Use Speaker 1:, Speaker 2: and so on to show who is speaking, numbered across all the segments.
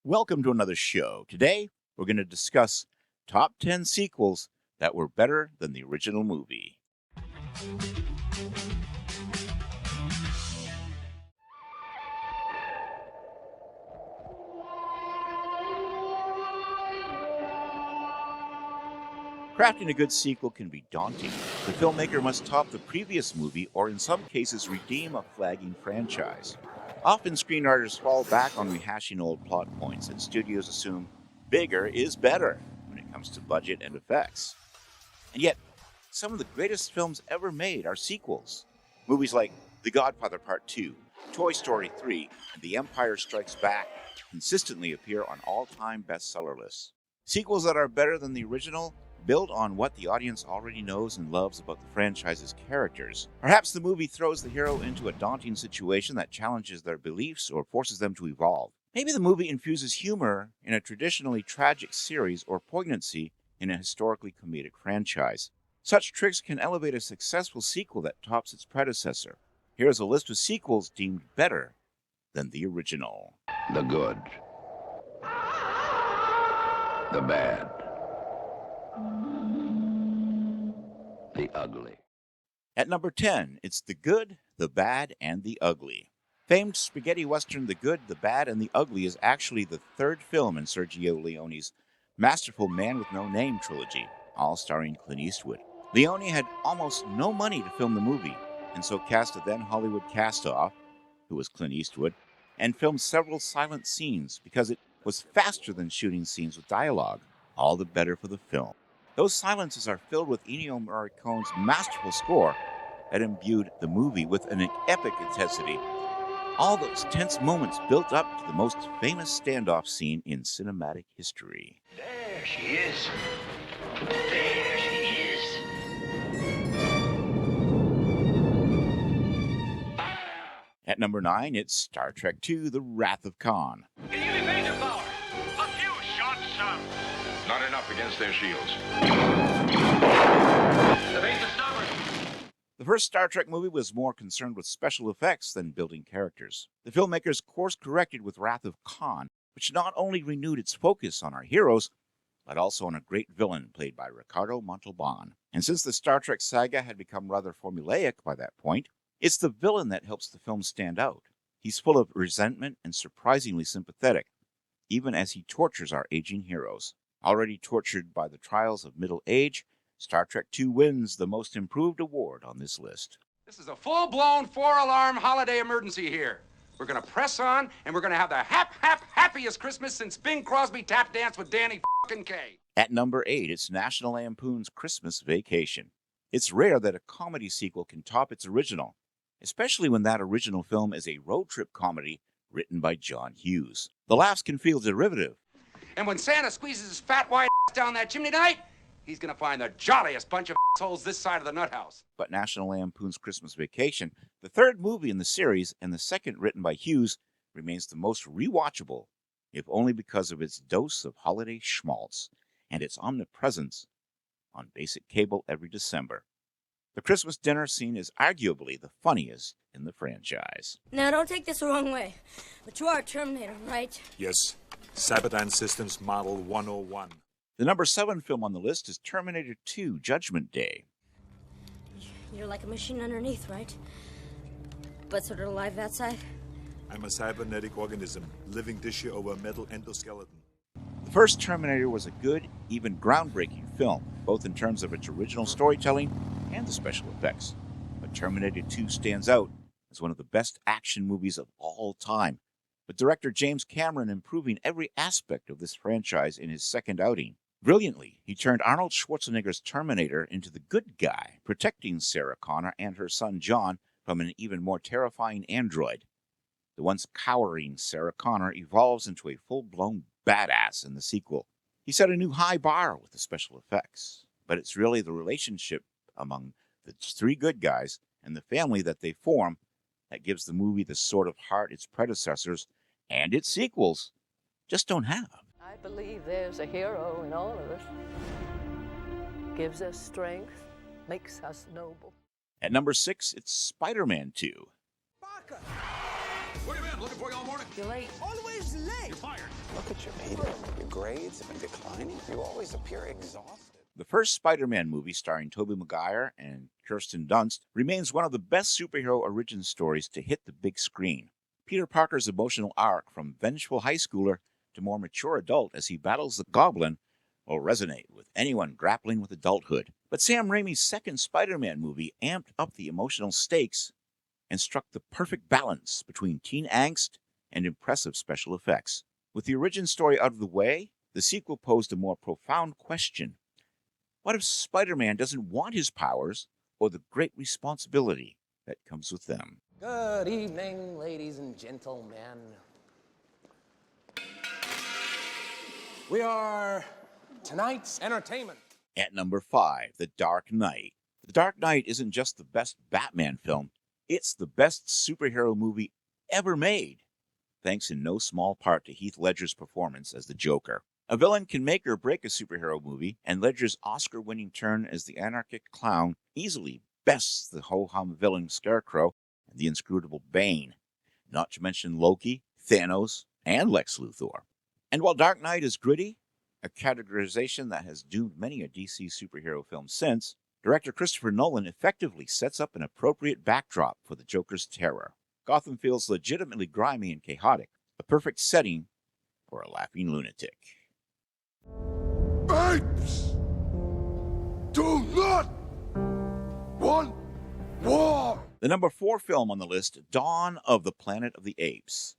Speaker 1: Welcome to another show. Today, we're going to discuss top 10 sequels that were better than the original movie. Crafting a good sequel can be daunting. The filmmaker must top the previous movie or, in some cases, redeem a flagging franchise. Often, screenwriters fall back on rehashing old plot points, and studios assume bigger is better when it comes to budget and effects. And yet, some of the greatest films ever made are sequels. Movies like The Godfather Part 2, Toy Story 3, and The Empire Strikes Back consistently appear on all-time bestseller lists. Sequels that are better than the original build on what the audience already knows and loves about the franchise's characters. Perhaps the movie throws the hero into a daunting situation that challenges their beliefs or forces them to evolve. Maybe the movie infuses humor in a traditionally tragic series or poignancy in a historically comedic franchise. Such tricks can elevate a successful sequel that tops its predecessor. Here's a list of sequels deemed better than the original.
Speaker 2: The good, the bad, the ugly.
Speaker 1: At number 10, it's The Good, the Bad, and the Ugly. Famed spaghetti western The Good, the Bad, and the Ugly is actually the third film in Sergio Leone's masterful Man with No Name trilogy, all starring Clint Eastwood. Leone had almost no money to film the movie, and so cast a then Hollywood cast-off, who was Clint Eastwood, and filmed several silent scenes because it was faster than shooting scenes with dialogue, all the better for the film. Those silences are filled with Ennio Morricone's masterful score that imbued the movie with an epic intensity. All those tense moments built up to the most famous standoff scene in cinematic history.
Speaker 3: There she is. There she is.
Speaker 1: At number 9, it's Star Trek II: The Wrath of Khan.
Speaker 3: Can you evade their power? A few shots, sir.
Speaker 4: Not enough against their shields.
Speaker 3: The base is stubborn.
Speaker 1: The first Star Trek movie was more concerned with special effects than building characters. The filmmakers course-corrected with Wrath of Khan, which not only renewed its focus on our heroes, but also on a great villain played by Ricardo Montalban. And since the Star Trek saga had become rather formulaic by that point, it's the villain that helps the film stand out. He's full of resentment and surprisingly sympathetic, even as he tortures our aging heroes. Already tortured by the trials of middle age, Star Trek II wins the Most Improved award on this list.
Speaker 5: This is a full-blown four-alarm holiday emergency here. We're gonna press on, and we're gonna have the happiest Christmas since Bing Crosby tap danced with Danny fucking Kaye.
Speaker 1: At number 8, it's National Lampoon's Christmas Vacation. It's rare that a comedy sequel can top its original, especially when that original film is a road trip comedy written by John Hughes. The laughs can feel derivative.
Speaker 5: And when Santa squeezes his fat white ass down that chimney tonight, he's gonna find the jolliest bunch of assholes this side of the nut house.
Speaker 1: But National Lampoon's Christmas Vacation, the third movie in the series and the second written by Hughes, remains the most rewatchable, if only because of its dose of holiday schmaltz and its omnipresence on basic cable every December. The Christmas dinner scene is arguably the funniest in the franchise.
Speaker 6: Now, don't take this the wrong way, but you are a Terminator, right?
Speaker 7: Yes. Cyberdyne Systems Model 101.
Speaker 1: The number 7 film on the list is Terminator 2: Judgment Day.
Speaker 6: You're like a machine underneath, right? But sort of alive outside?
Speaker 7: I'm a cybernetic organism, living tissue over a metal endoskeleton.
Speaker 1: The first Terminator was a good, even groundbreaking film, both in terms of its original storytelling and the special effects. But Terminator 2 stands out as one of the best action movies of all time, with director James Cameron improving every aspect of this franchise in his second outing. Brilliantly, he turned Arnold Schwarzenegger's Terminator into the good guy, protecting Sarah Connor and her son John from an even more terrifying android. The once cowering Sarah Connor evolves into a full-blown badass in the sequel. He set a new high bar with the special effects, but it's really the relationship among the three good guys and the family that they form that gives the movie the sort of heart its predecessors and its sequels just don't have.
Speaker 8: I believe there's a hero in all of us. Gives us strength, makes us noble.
Speaker 1: At number 6, it's Spiderman 2.
Speaker 5: Where you been? Looking for you all morning.
Speaker 8: You're late.
Speaker 9: Always late.
Speaker 5: You're fired.
Speaker 10: Look at you, Peter. Your grades have been declining. You always appear exhausted.
Speaker 1: The first Spider-Man movie starring Tobey Maguire and Kirsten Dunst remains one of the best superhero origin stories to hit the big screen. Peter Parker's emotional arc from vengeful high schooler to more mature adult as he battles the Goblin will resonate with anyone grappling with adulthood. But Sam Raimi's second Spider-Man movie amped up the emotional stakes and struck the perfect balance between teen angst and impressive special effects. With the origin story out of the way, the sequel posed a more profound question. What if Spider-Man doesn't want his powers or the great responsibility that comes with them?
Speaker 11: Good evening, ladies and gentlemen. We are tonight's entertainment.
Speaker 1: At number 5, The Dark Knight. The Dark Knight isn't just the best Batman film, it's the best superhero movie ever made, thanks in no small part to Heath Ledger's performance as the Joker. A villain can make or break a superhero movie, and Ledger's Oscar-winning turn as the anarchic clown easily bests the ho-hum villain Scarecrow and the inscrutable Bane, not to mention Loki, Thanos, and Lex Luthor. And while Dark Knight is gritty, a categorization that has doomed many a DC superhero film since, director Christopher Nolan effectively sets up an appropriate backdrop for the Joker's terror. Gotham feels legitimately grimy and chaotic, a perfect setting for a laughing lunatic.
Speaker 12: Apes do not want war.
Speaker 1: The number 4 film on the list, Dawn of the Planet of the Apes.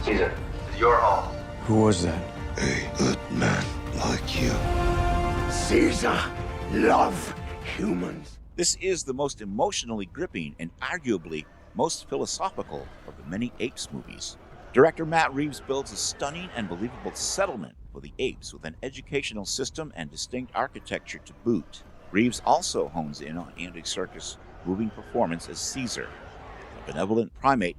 Speaker 3: Caesar, it's your home.
Speaker 12: Who was that? A good man like you. Caesar love humans.
Speaker 1: This is the most emotionally gripping and arguably most philosophical of the many Apes movies. Director Matt Reeves builds a stunning and believable settlement for the apes with an educational system and distinct architecture to boot. Reeves also hones in on Andy Serkis' moving performance as Caesar, a benevolent primate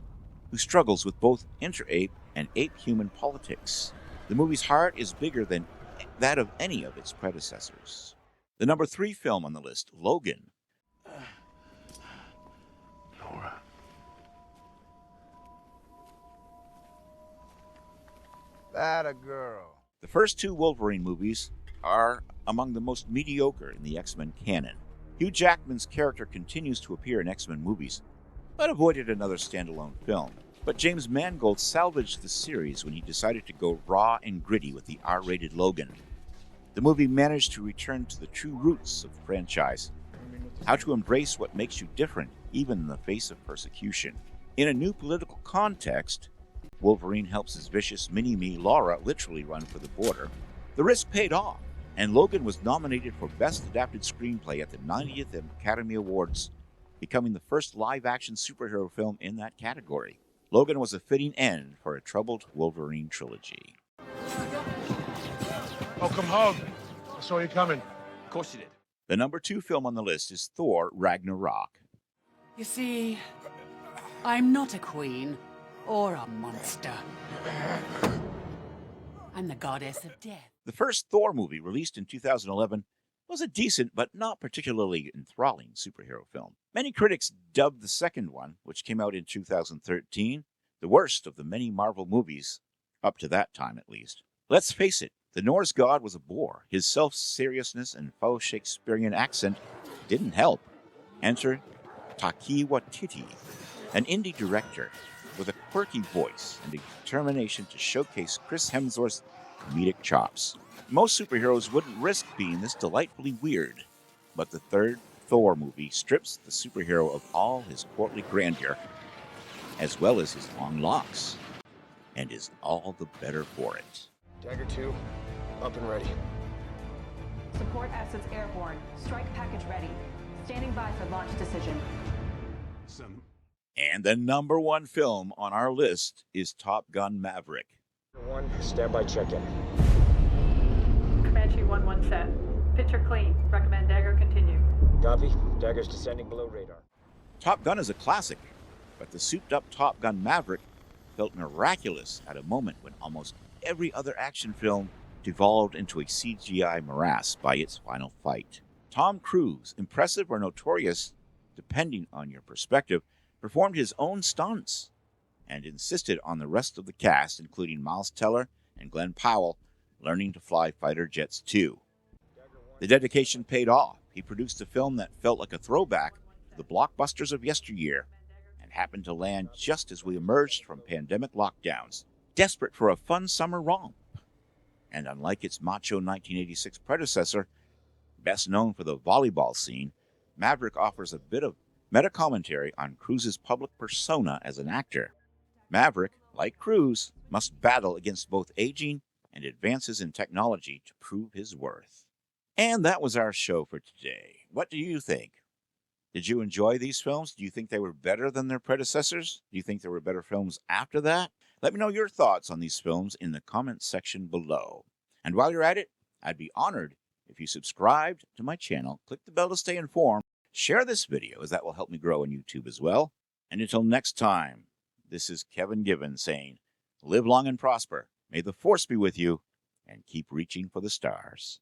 Speaker 1: who struggles with both inter-ape and ape-human politics. The movie's heart is bigger than that of any of its predecessors. The number 3 film on the list, Logan.
Speaker 12: Laura. That a girl.
Speaker 1: The first 2 Wolverine movies are among the most mediocre in the X-Men canon. Hugh Jackman's character continues to appear in X-Men movies, but avoided another standalone film. But James Mangold salvaged the series when he decided to go raw and gritty with the R-rated Logan. The movie managed to return to the true roots of the franchise, how to embrace what makes you different, even in the face of persecution. In a new political context, Wolverine helps his vicious mini-me Laura literally run for the border. The risk paid off, and Logan was nominated for Best Adapted Screenplay at the 90th Academy Awards, becoming the first live-action superhero film in that category. Logan was a fitting end for a troubled Wolverine trilogy.
Speaker 12: Oh, come home. I saw you coming.
Speaker 11: Of course you did.
Speaker 1: The number 2 film on the list is Thor: Ragnarok.
Speaker 13: You see, I'm not a queen or a monster. I'm the goddess of death.
Speaker 1: The first Thor movie, released in 2011, was a decent but not particularly enthralling superhero film. Many critics dubbed the second one, which came out in 2013, the worst of the many Marvel movies, up to that time at least. Let's face it, the Norse god was a bore. His self-seriousness and faux Shakespearean accent didn't help. Enter Taika Waititi, an indie director with a quirky voice and a determination to showcase Chris Hemsworth's comedic chops. Most superheroes wouldn't risk being this delightfully weird, but the third Thor movie strips the superhero of all his courtly grandeur, as well as his long locks, and is all the better for it.
Speaker 11: Dagger 2, up and ready.
Speaker 14: Support assets airborne. Strike package ready. Standing by for launch decision.
Speaker 1: And the number 1 film on our list is Top Gun Maverick.
Speaker 11: 1, standby check-in.
Speaker 14: Comanche 1-1 set. Picture clean. Recommend Dagger continue.
Speaker 11: Copy. Dagger's descending below radar.
Speaker 1: Top Gun is a classic, but the souped-up Top Gun Maverick felt miraculous at a moment when almost every other action film devolved into a CGI morass by its final fight. Tom Cruise, impressive or notorious, depending on your perspective, performed his own stunts, and insisted on the rest of the cast, including Miles Teller and Glenn Powell, learning to fly fighter jets too. The dedication paid off. He produced a film that felt like a throwback to the blockbusters of yesteryear, and happened to land just as we emerged from pandemic lockdowns, desperate for a fun summer romp. And unlike its macho 1986 predecessor, best known for the volleyball scene, Maverick offers a bit of meta-commentary on Cruise's public persona as an actor. Maverick, like Cruise, must battle against both aging and advances in technology to prove his worth. And that was our show for today. What do you think? Did you enjoy these films? Do you think they were better than their predecessors? Do you think there were better films after that? Let me know your thoughts on these films in the comments section below. And while you're at it, I'd be honored if you subscribed to my channel, click the bell to stay informed, share this video as that will help me grow on YouTube as well. And until next time, this is Kevin Given saying, live long and prosper. May the force be with you, and keep reaching for the stars.